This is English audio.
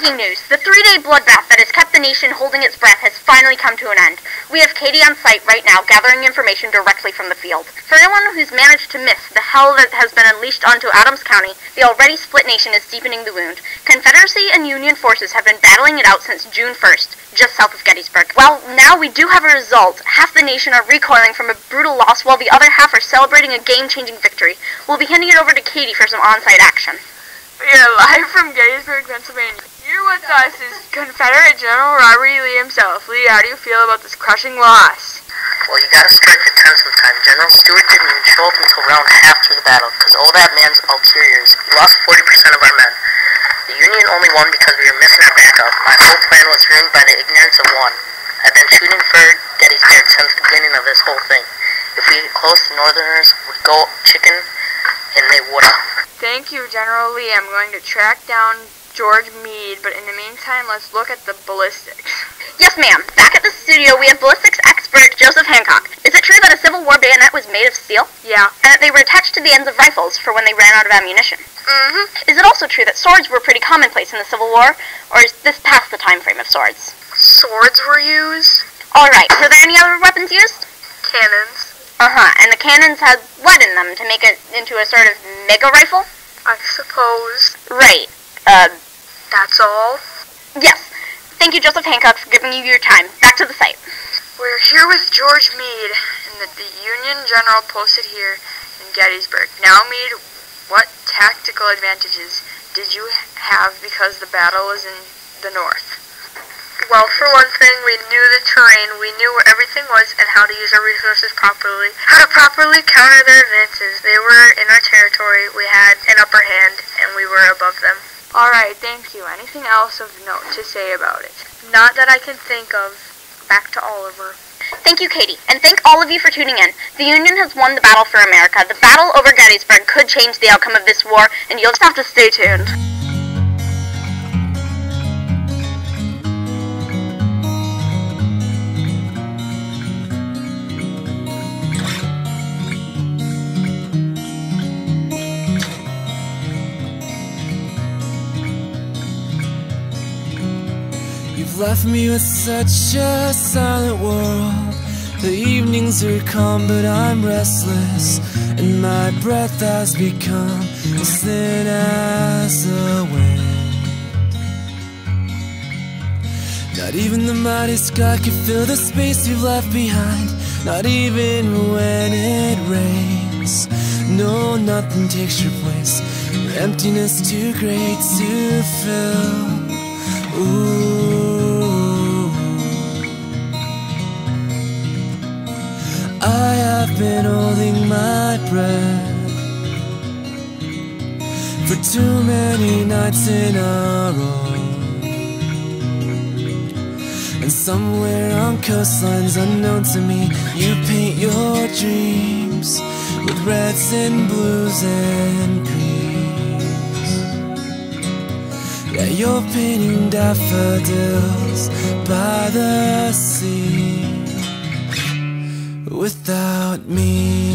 Breaking news. The 3-day bloodbath that has kept the nation holding its breath has finally come to an end. We have Katie on site right now gathering information directly from the field. For anyone who's managed to miss the hell that has been unleashed onto Adams County, the already split nation is deepening the wound. Confederacy and Union forces have been battling it out since June 1st, just south of Gettysburg. Well, now we do have a result. Half the nation are recoiling from a brutal loss while the other half are celebrating a game-changing victory. We'll be handing it over to Katie for some on-site action. We are live from Gettysburg, Pennsylvania. Here with us is Confederate General Robert E. Lee himself. Lee, how do you feel about this crushing loss? Well, you gotta strike a tense sometime. General Stuart didn't even show up until around half through the battle, because all that man's ulteriors. We lost 40% of our men. The Union only won because we were missing our backup. My whole plan was ruined by the ignorance of one. I've been shooting for Gettysburg since the beginning of this whole thing. If we get close, the Northerners would go chicken, and they would've. Thank you, General Lee. I'm going to track down George Meade, but in the meantime, let's look at the ballistics. Yes, ma'am. Back at the studio, we have ballistics expert Joseph Hancock. Is it true that a Civil War bayonet was made of steel? Yeah. And that they were attached to the ends of rifles for when they ran out of ammunition? Mm-hmm. Is it also true that swords were pretty commonplace in the Civil War, or is this past the time frame of swords? Swords were used. Alright, were there any other weapons used? Cannons. And the cannons had lead in them to make it into a sort of mega rifle? I suppose. Right. That's all? Yes. Thank you, Joseph Hancock, for giving you your time. Back to the site. We're here with George Meade, and the Union general posted here in Gettysburg. Now, Meade, what tactical advantages did you have because the battle was in the north? Well, for one thing, we knew the terrain, we knew where everything was, and how to use our resources properly. How to properly counter their advances. They were in our territory, we had an upper hand, and we were above them. Alright, thank you. Anything else of note to say about it? Not that I can think of. Back to Oliver. Thank you, Katie, and thank all of you for tuning in. The Union has won the battle for America. The battle over Gettysburg could change the outcome of this war, and you'll just have to stay tuned. You've left me with such a silent world. The evenings are calm, but I'm restless, and my breath has become as thin as the wind. Not even the mighty sky can fill the space you've left behind. Not even when it rains. No, nothing takes your place. Your emptiness too great to fill. Ooh, I have been holding my breath for too many nights in a row. And somewhere on coastlines unknown to me, you paint your dreams with reds and blues and greens. Yeah, you're painting daffodils by the sea without me.